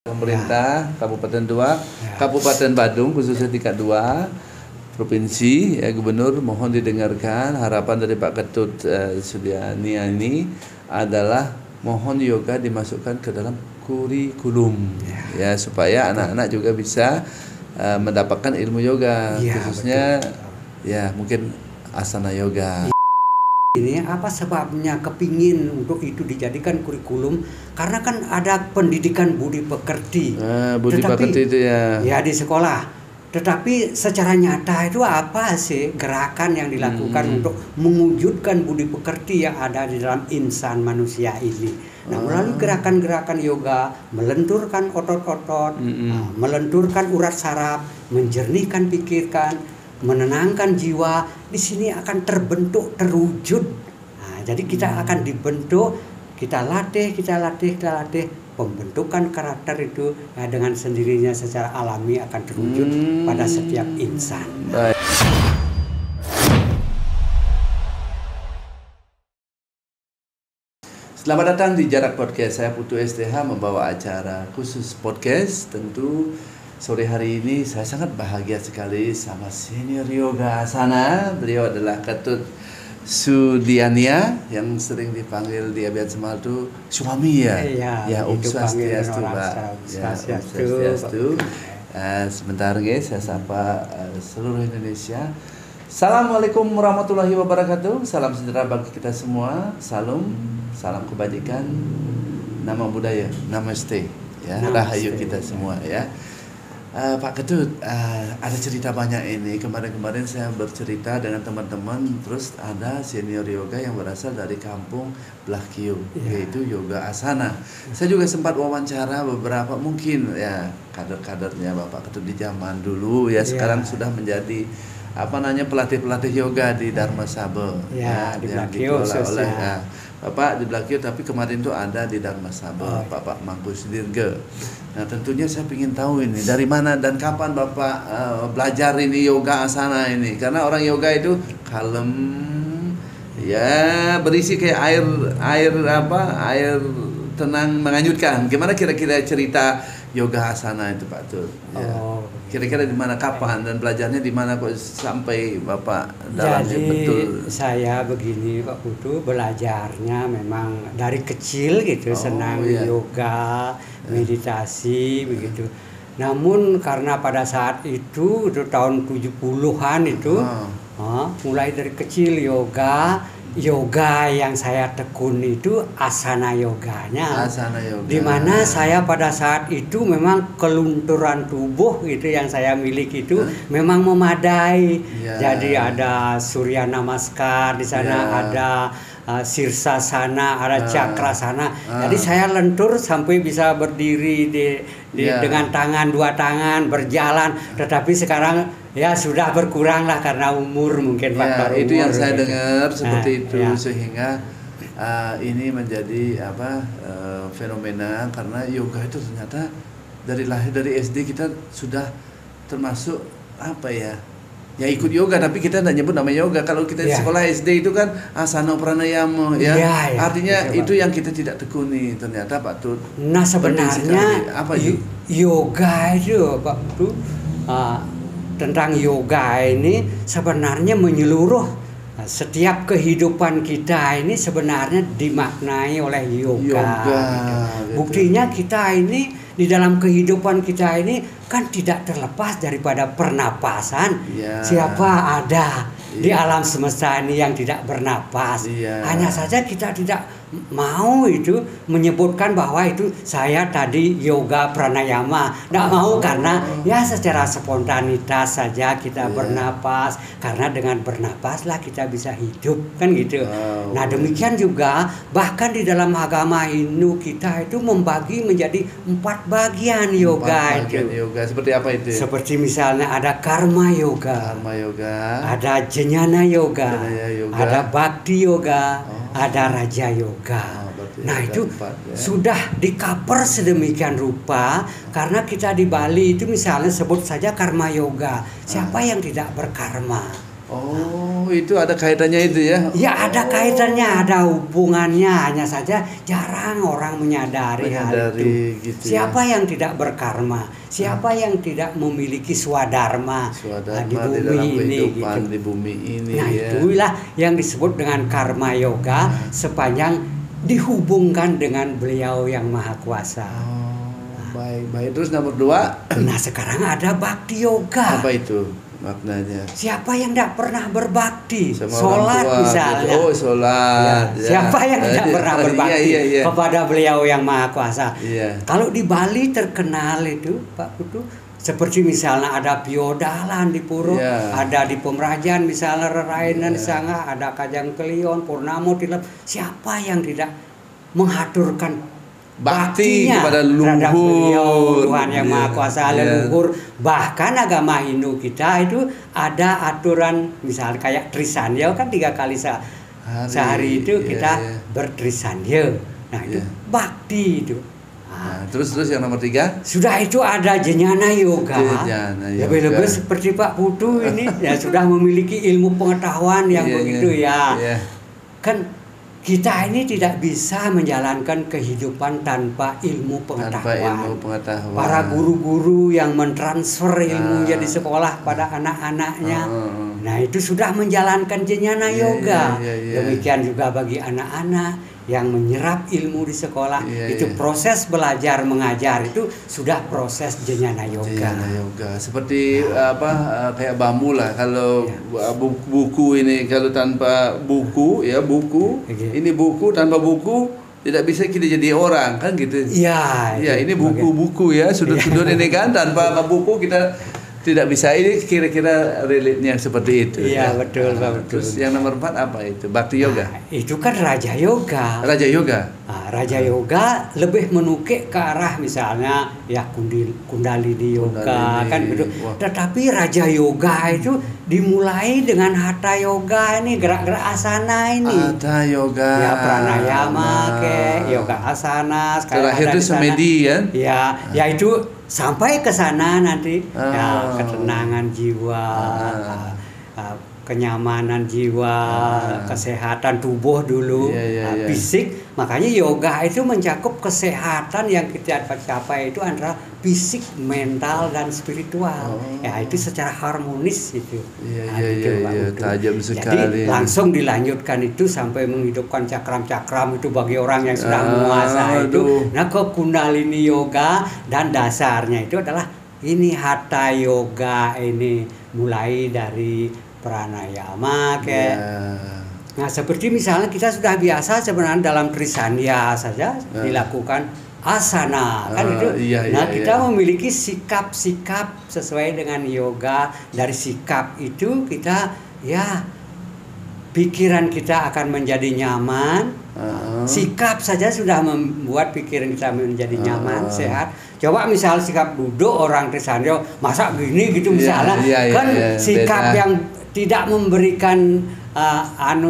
Pemerintah Kabupaten 2, Kabupaten Badung khususnya tingkat 2, Provinsi, Gubernur mohon didengarkan. Harapan dari Pak Ketut Sudiani ini adalah mohon yoga dimasukkan ke dalam kurikulum ya supaya anak-anak juga bisa mendapatkan ilmu yoga, khususnya betul. Ya mungkin asana yoga. Ini apa sebabnya kepingin untuk itu dijadikan kurikulum? Karena kan ada pendidikan budi pekerti. Budi pekerti itu ya di sekolah. Tetapi secara nyata itu apa sih gerakan yang dilakukan untuk mewujudkan budi pekerti yang ada di dalam insan manusia ini? Nah, melalui gerakan-gerakan yoga, melenturkan otot-otot, melenturkan urat saraf, menjernihkan pikiran, menenangkan jiwa, di sini akan terbentuk, terwujud. Nah, jadi kita akan dibentuk, kita latih pembentukan karakter itu dengan sendirinya secara alami akan terwujud pada setiap insan. Baik. Selamat datang di Jarak Podcast. Saya Putu STH membawa acara khusus podcast. Tentu sore hari ini saya sangat bahagia sekali sama senior yoga asana. Beliau adalah Ketut Sudiania yang sering dipanggil di Abiyat Semal itu suami ya. Om Swastiastu, Pak. Swastiastu. Sebentar guys, saya sapa seluruh Indonesia. Assalamualaikum warahmatullahi wabarakatuh. Salam sejahtera bagi kita semua. Salam kebajikan, nama budaya, namaste ya, rahayu kita semua ya. Pak Ketut, ada cerita banyak ini. Kemarin saya bercerita dengan teman-teman, terus ada senior yoga yang berasal dari kampung Blakio, yaitu yoga asana. Saya juga sempat wawancara beberapa mungkin ya kader-kadernya Bapak Ketut di zaman dulu ya, sekarang sudah menjadi pelatih yoga di Dharma Sabha di Blakio oleh Bapak di Blakio, tapi kemarin itu ada di Dharma Sabha, Bapak Magus Dirga. Nah tentunya saya ingin tahu ini dari mana dan kapan Bapak belajar ini yoga asana ini, karena orang yoga itu kalem ya, berisi kayak air tenang menganyutkan. Gimana kira-kira cerita yoga asana itu Pak Tut? Kira-kira di mana, kapan, dan belajarnya di mana kok sampai Bapak dalamnya betul? Saya begini Pak Putu, belajarnya memang dari kecil gitu, senang yoga, meditasi begitu. Namun karena pada saat itu tahun 70-an itu mulai dari kecil yoga yang saya tekun itu asana yoganya. Di mana saya pada saat itu memang kelunturan tubuh itu yang saya miliki itu memang memadai. Jadi ada Surya Namaskar di sana, ada Sirsasana, ada Cakrasana. Jadi saya lentur sampai bisa berdiri dengan dua tangan berjalan. Tetapi sekarang ya sudah berkurang lah karena umur, mungkin faktor umur. Itu yang saya dengar seperti itu sehingga ini menjadi fenomena, karena yoga itu ternyata dari lahir dari SD kita sudah termasuk ya ikut yoga, tapi kita tidak nyebut namanya yoga. Kalau kita di sekolah SD itu kan asana pranayama artinya itu yang kita tidak tekuni ternyata Pak Tut. Nah sebenarnya yoga itu Pak Tut, tentang yoga ini sebenarnya menyeluruh. Setiap kehidupan kita ini sebenarnya dimaknai oleh yoga. Buktinya kita ini di dalam kehidupan kita ini kan tidak terlepas daripada pernapasan. Siapa ada di alam semesta ini yang tidak bernapas? Hanya saja kita tidak mau itu menyebutkan bahwa itu saya tadi yoga pranayama. Tidak mau karena secara spontanitas saja kita bernapas. Karena dengan bernapaslah kita bisa hidup, kan gitu. Nah demikian juga bahkan di dalam agama Hindu kita itu membagi menjadi 4 bagian yoga. Seperti apa itu? Seperti misalnya ada karma yoga, ada jnana yoga, ada bhakti yoga, ada raja yoga. Nah itu sudah di-cover sedemikian rupa, karena kita di Bali itu misalnya sebut saja karma yoga. Siapa yang tidak berkarma? Oh, itu ada kaitannya itu ya? Ya ada kaitannya, ada hubungannya, hanya saja jarang orang menyadari hal itu. Gitu siapa ya? yang tidak berkarma, siapa yang tidak memiliki swadharma, di bumi dalam ini kehidupan gitu. di bumi ini Nah ya. itulah yang disebut dengan karma yoga, sepanjang dihubungkan dengan beliau yang maha kuasa. Baik. Terus nomor 2. Nah sekarang ada bhakti yoga. Apa itu maknanya? Siapa yang tidak pernah berbakti? Sama Sholat orang tua, misalnya. gitu. Oh, sholat. Ya. Siapa yang tidak pernah berbakti iya. kepada beliau yang maha kuasa? Iya. Kalau di Bali terkenal itu Pak Putu, seperti misalnya ada Piodalan di Puro, ada di Pemerajan misalnya Rerainan di Sangga, ada Kajang Kelion, Purnamo Tilap. Siapa yang tidak mengaturkan bakti baktinya kepada terhadap beliau leluhur, Tuhan yang maha kuasa, leluhur. Bahkan agama Hindu kita itu ada aturan, misalnya kayak Trisandya kan 3 kali sehari itu kita bertrisandya. Nah itu bakti itu. Nah, terus yang nomor 3 sudah itu ada Jnana Yoga. Lebih-lebih seperti Pak Putu ini ya sudah memiliki ilmu pengetahuan yang begitu ya. Kan kita ini tidak bisa menjalankan kehidupan tanpa ilmu pengetahuan. Para guru-guru yang mentransfer ilmunya di sekolah pada anak-anaknya, nah itu sudah menjalankan Jnana Yoga. Demikian juga bagi anak-anak yang menyerap ilmu di sekolah, itu proses belajar mengajar itu sudah proses Jnana Yoga. Seperti kayak bambu lah, kalau buku ini kalau tanpa buku ini buku tanpa buku tidak bisa kita jadi orang kan gitu. Iya. Ini buku-buku ya, sudut-sudut ini kan tanpa buku kita tidak bisa. Ini kira-kira relate-nya seperti itu. Iya, betul, betul. Terus yang nomor 4 apa itu? Bhakti yoga. Itu kan Raja Yoga. Raja yoga. Raja Yoga lebih menukik ke arah misalnya ya Kundalini Yoga kan gitu. Tetapi Raja Yoga itu dimulai dengan Hatha Yoga ini, gerak-gerak asana ini. Hatha Yoga. Ya pranayama yoga asana. Terakhir itu semedi kan? Ya itu sampai ke sana nanti ya ketenangan jiwa, kenyamanan jiwa, kesehatan tubuh dulu, fisik. Makanya yoga itu mencakup kesehatan yang kita capai itu antara fisik, mental dan spiritual. Ya itu secara harmonis itu. Tajam sekali. Jadi langsung dilanjutkan itu sampai menghidupkan cakram-cakram itu bagi orang yang sudah menguasai itu. Nah ke Kundalini Yoga dan dasarnya itu adalah ini Hatha Yoga ini mulai dari pranayama Nah seperti misalnya kita sudah biasa sebenarnya dalam Trisandya saja dilakukan asana kan itu. Kita memiliki sikap-sikap sesuai dengan yoga. Dari sikap itu kita pikiran kita akan menjadi nyaman. Sikap saja sudah membuat pikiran kita menjadi nyaman, sehat. Coba misal sikap duduk orang Trisandya masa gini gitu misalnya, sikap yang tidak memberikan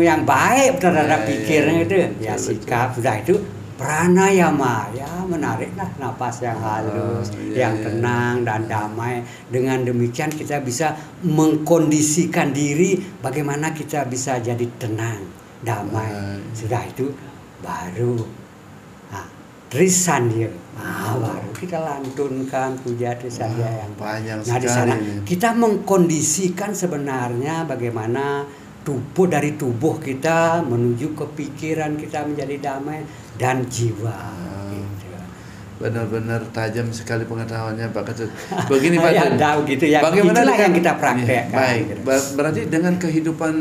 yang baik terhadap pikiran itu sikap. Sudah itu pranayama menariklah napas yang halus, yang tenang dan damai. Dengan demikian kita bisa mengkondisikan diri bagaimana kita bisa jadi tenang, damai. Sudah itu baru Trisandya. Baru kita lantunkan puja Trisandya yang panjang sekali. Di sana kita mengkondisikan sebenarnya bagaimana dari tubuh kita menuju ke pikiran kita menjadi damai dan jiwa. Benar-benar tajam sekali pengetahuannya Pak Ketut. Begini Pak. Bagaimana yang kita praktekkan? Baik. Berarti dengan kehidupan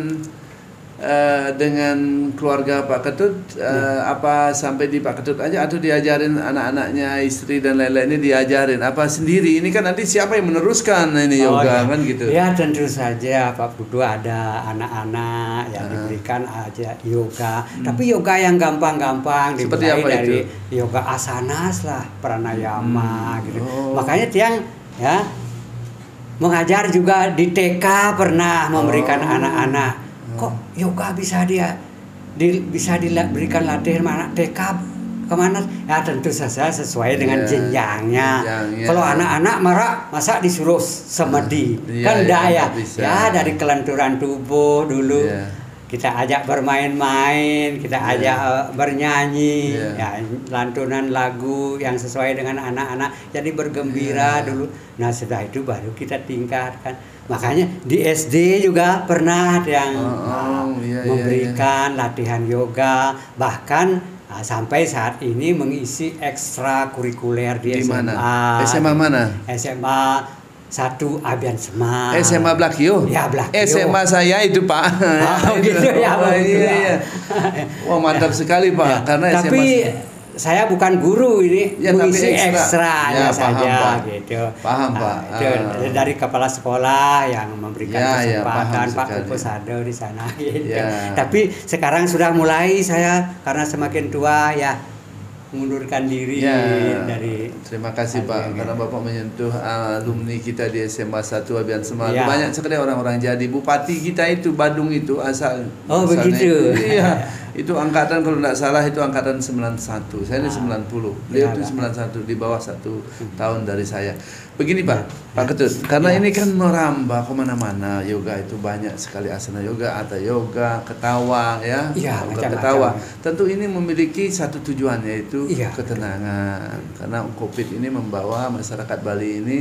dengan keluarga Pak Ketut, apa sampai di Pak Ketut aja atau diajarin anak-anaknya, istri dan lain-lainnya diajarin? Apa sendiri? Ini kan nanti siapa yang meneruskan ini yoga kan gitu? Ya tentu saja Pak Putu ada anak-anak yang diberikan aja yoga. Tapi yoga yang gampang-gampang dimulai dari yoga asanas lah, pranayama gitu. Makanya tiang mengajar juga di TK pernah memberikan anak-anak. Kok yoga bisa diberikan latihan anak TK kemana? Ya tentu saja sesuai dengan jenjangnya. Jenjangnya. Kalau anak-anak marah, masa disuruh semedi? Kan enggak ya. Ya dari kelenturan tubuh dulu. Kita ajak bermain-main, kita ajak bernyanyi, ya lantunan lagu yang sesuai dengan anak-anak. Jadi bergembira dulu. Nah setelah itu baru kita tingkatkan. Makanya di SD juga pernah yang memberikan latihan yoga, bahkan sampai saat ini mengisi ekstrakurikuler di SMA. SMA mana? SMA 1 Abian Semak. SMA Blakio? Ya, Blakio. SMA saya itu Pak. Gitu ya. Iya. Wah mantap sekali Pak. Ya, karena tapi SMA saya bukan guru ini, ya, mengisi ekstra ya, paham, saja Pak. gitu. Paham Pak. Itu dari kepala sekolah yang memberikan kesempatan Pak Kuposado di sana gitu. Tapi sekarang sudah mulai saya karena semakin tua ya mengundurkan diri dari. Terima kasih Pak karena Bapak menyentuh alumni kita di SMA 1 Abian Semak. Banyak sekali orang-orang jadi. Bupati kita itu Badung itu asal. Oh begitu. Iya. Itu angkatan kalau tidak salah itu angkatan 91. Saya ini 90. Beliau itu 91 di bawah 1 tahun dari saya. Begini Pak Ketut, karena ini kan merambah kemana-mana. Yoga itu banyak sekali asana yoga, atau yoga, ketawa ya, ketawa. Tentu ini memiliki satu tujuan, yaitu ketenangan. Karena COVID ini membawa masyarakat Bali ini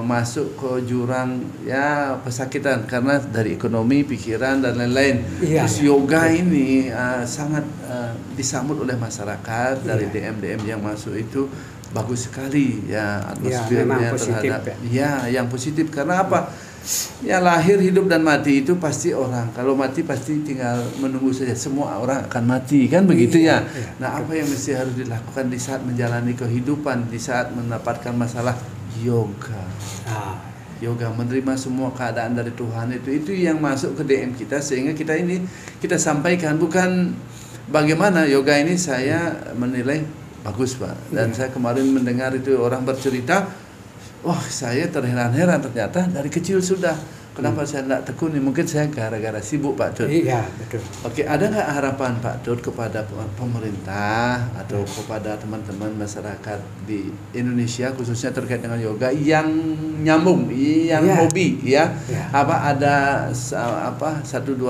masuk ke jurang ya pesakitan karena dari ekonomi, pikiran dan lain-lain. Terus yoga ini sangat disambut oleh masyarakat dari DM yang masuk itu. Bagus sekali ya atmosfernya terhadap yang positif karena apa? Ya lahir, hidup dan mati itu pasti orang. Kalau mati pasti tinggal menunggu saja. Semua orang akan mati kan begitu ya. Nah, apa yang mesti harus dilakukan di saat menjalani kehidupan, di saat mendapatkan masalah? Yoga. Yoga, menerima semua keadaan dari Tuhan itu yang masuk ke DM kita sehingga kita sampaikan bukan bagaimana yoga ini saya menilai bagus Pak. Dan saya kemarin mendengar itu orang bercerita, wah saya terheran-heran ternyata dari kecil sudah. Kenapa saya tidak tekuni? Mungkin saya gara-gara sibuk Pak Dut. Iya betul. Oke, ada nggak harapan Pak Dut kepada pemerintah atau kepada teman-teman masyarakat di Indonesia khususnya terkait dengan yoga yang nyambung, yang hobi ya? Apa ada 1-2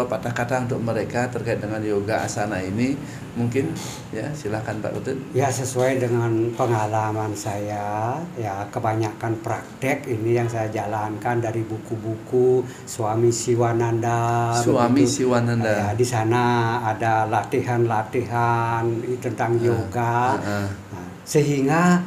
patah kata untuk mereka terkait dengan yoga asana ini? Mungkin ya silakan Pak Ketut. Ya sesuai dengan pengalaman saya ya kebanyakan praktek ini yang saya jalankan dari buku-buku Swami Siwananda. Ya, di sana ada latihan-latihan tentang yoga. Sehingga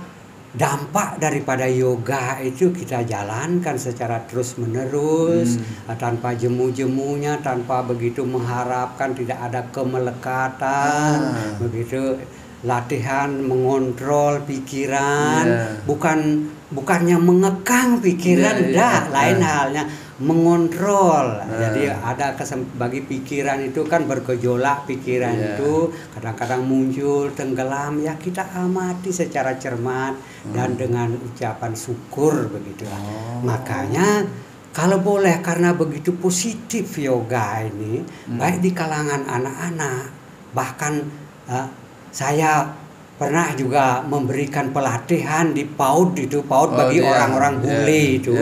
dampak daripada yoga itu kita jalankan secara terus-menerus tanpa jemu-jemunya, tanpa begitu mengharapkan, tidak ada kemelekatan, begitu latihan mengontrol pikiran, bukannya mengekang pikiran, lain halnya mengontrol. Jadi ada bagi pikiran itu kan bergejolak pikiran itu kadang-kadang muncul tenggelam ya kita amati secara cermat dan dengan ucapan syukur begitu. Makanya kalau boleh karena begitu positif yoga ini baik di kalangan anak-anak bahkan saya pernah juga memberikan pelatihan di PAUD itu bagi orang-orang bule itu.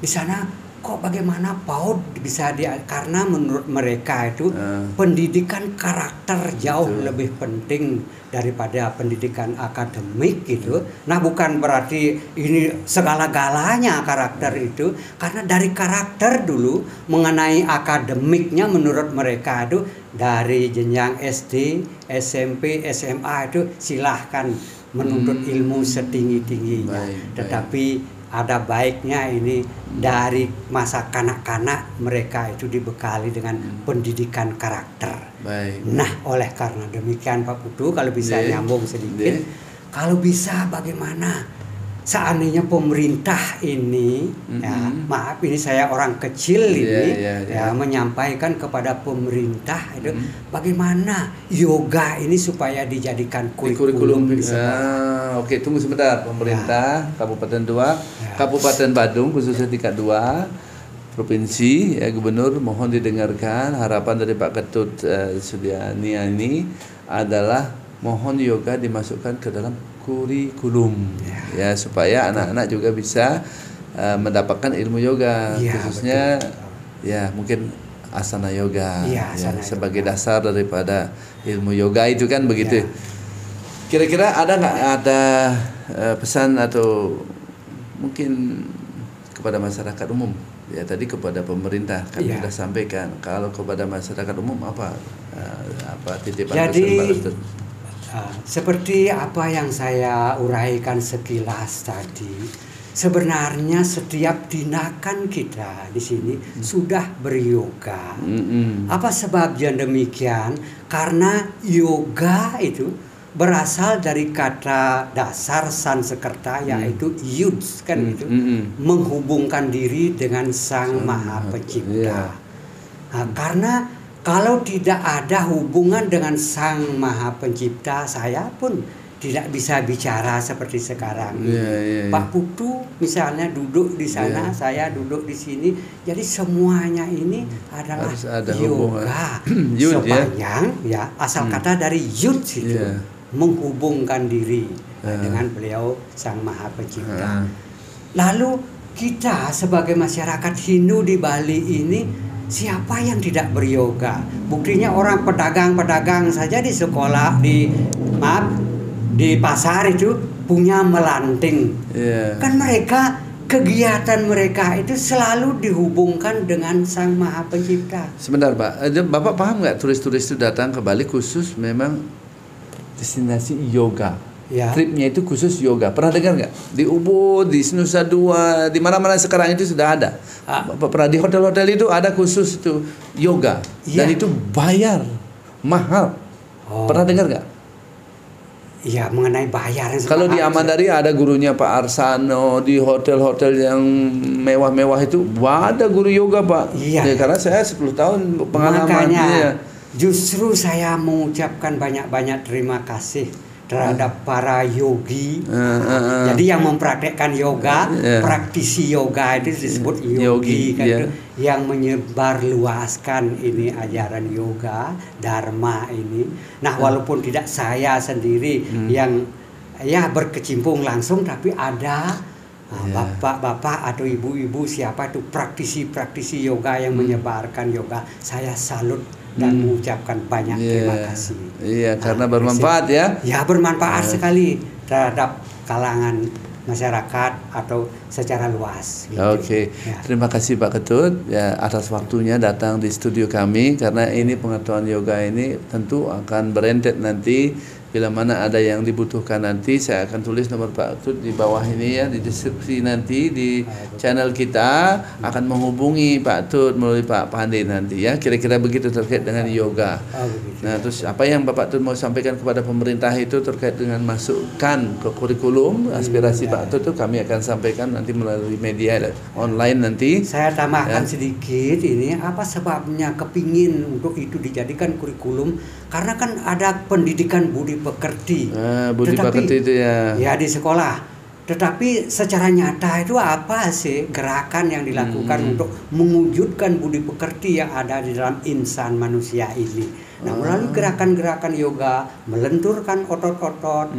Di sana kok bagaimana PAUD bisa karena menurut mereka itu pendidikan karakter jauh lebih penting daripada pendidikan akademik gitu. Nah bukan berarti ini segala-galanya karakter itu, karena dari karakter dulu mengenai akademiknya menurut mereka itu dari jenjang SD, SMP, SMA itu silahkan menuntut ilmu setinggi-tingginya. Tetapi ada baiknya ini dari masa kanak-kanak mereka itu dibekali dengan pendidikan karakter. Nah, oleh karena demikian Pak Putu, kalau bisa nyambung sedikit, kalau bisa bagaimana seandainya pemerintah ini, maaf ini saya orang kecil ini, menyampaikan kepada pemerintah itu bagaimana yoga ini supaya dijadikan kurikulum di sekolah. Oke, tunggu sebentar. Pemerintah Kabupaten 2, Kabupaten Badung khususnya tingkat 2, provinsi ya Gubernur, mohon didengarkan harapan dari Pak Ketut Sudiani ini adalah mohon yoga dimasukkan ke dalam kurikulum ya supaya anak-anak juga bisa mendapatkan ilmu yoga, khususnya ya mungkin asana yoga sebagai dasar daripada ilmu yoga itu kan begitu. Kira-kira ada nggak pesan atau mungkin kepada masyarakat umum? Ya tadi kepada pemerintah kan sudah sampaikan. Kalau kepada masyarakat umum apa titipan pesan Pak Ketut? Seperti apa yang saya uraikan sekilas tadi. Sebenarnya setiap tindakan kita di sini sudah beryoga. Apa sebabnya demikian? Karena yoga itu berasal dari kata dasar Sanskerta yaitu yud kan itu menghubungkan diri dengan Sang Maha Pencipta. Nah, karena kalau tidak ada hubungan dengan Sang Maha Pencipta, saya pun tidak bisa bicara seperti sekarang. Pak Putu misalnya duduk di sana, saya duduk di sini. Jadi semuanya ini adalah yoga. Sepanjang asal kata dari yud itu menghubungkan diri dengan beliau Sang Maha Pencipta. Lalu kita sebagai masyarakat Hindu di Bali ini, siapa yang tidak beryoga? Buktinya orang pedagang-pedagang saja di sekolah, di pasar itu punya melanting. Kan mereka, kegiatan mereka itu selalu dihubungkan dengan Sang Maha Pencipta. Sebentar Pak, Bapak paham nggak turis-turis itu datang ke Bali khusus memang destinasi yoga? Tripnya itu khusus yoga. Pernah dengar nggak? Di Ubud, di Nusa Dua, di mana-mana sekarang itu sudah ada. Bapak pernah di hotel-hotel itu ada khusus itu yoga. Dan itu bayar mahal. Pernah dengar nggak? Iya, mengenai bayar. Kalau di Amandari ada gurunya Pak Arsano, di hotel-hotel yang mewah-mewah itu ada guru yoga Pak. Karena saya 10 tahun pengalaman. Makanya justru saya mengucapkan banyak-banyak terima kasih terhadap para yogi. Jadi yang mempraktekkan yoga, praktisi yoga itu disebut yogi kan, yang menyebarluaskan ini ajaran yoga, dharma ini. Nah, walaupun tidak saya sendiri yang berkecimpung langsung, tapi ada bapak-bapak atau ibu-ibu siapa itu praktisi yoga yang menyebarkan yoga. Saya salut dan mengucapkan banyak terima kasih. Karena bermanfaat bermanfaat sekali terhadap kalangan masyarakat atau secara luas. Terima kasih Pak Ketut atas waktunya datang di studio kami, karena ini pengetahuan yoga ini tentu akan berentet nanti. Bila mana ada yang dibutuhkan nanti, saya akan tulis nomor Pak Ketut di bawah ini di deskripsi nanti di channel kita, akan menghubungi Pak Ketut melalui Pak Pandey nanti kira-kira begitu terkait dengan yoga. Nah, terus apa yang Bapak Ketut mau sampaikan kepada pemerintah itu terkait dengan masukkan ke kurikulum aspirasi Pak Ketut itu kami akan sampaikan nanti melalui media online nanti. Saya tambahkan sedikit ini, apa sebabnya kepingin untuk itu dijadikan kurikulum? Karena kan ada pendidikan budi pekerti. Budi pekerti itu di sekolah. Tetapi secara nyata itu apa sih gerakan yang dilakukan untuk mewujudkan budi pekerti yang ada di dalam insan manusia ini? Nah, melalui gerakan-gerakan yoga, melenturkan otot-otot,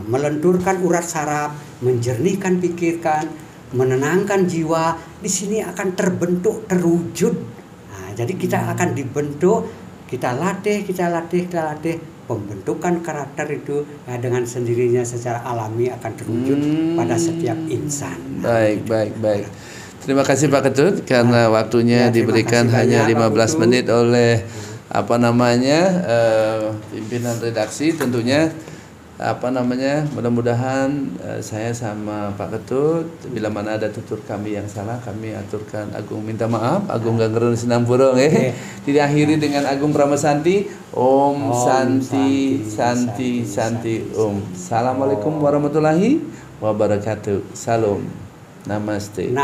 melenturkan urat saraf, menjernihkan pikiran, menenangkan jiwa, di sini akan terbentuk, terwujud. Nah, jadi kita akan dibentuk. Kita latih pembentukan karakter itu dengan sendirinya secara alami akan terwujud pada setiap insan. Baik. Terima kasih Pak Ketut karena waktunya diberikan hanya 15 menit oleh pimpinan redaksi. Tentunya mudah-mudahan saya sama Pak Ketut, bila mana ada tutur kami yang salah, kami aturkan agung minta maaf, agung ganggerun sinampura diakhiri dengan agung pramasanti, Om Santi Santi Santi Om. Assalamualaikum warahmatullahi wabarakatuh. Salam. Namaste.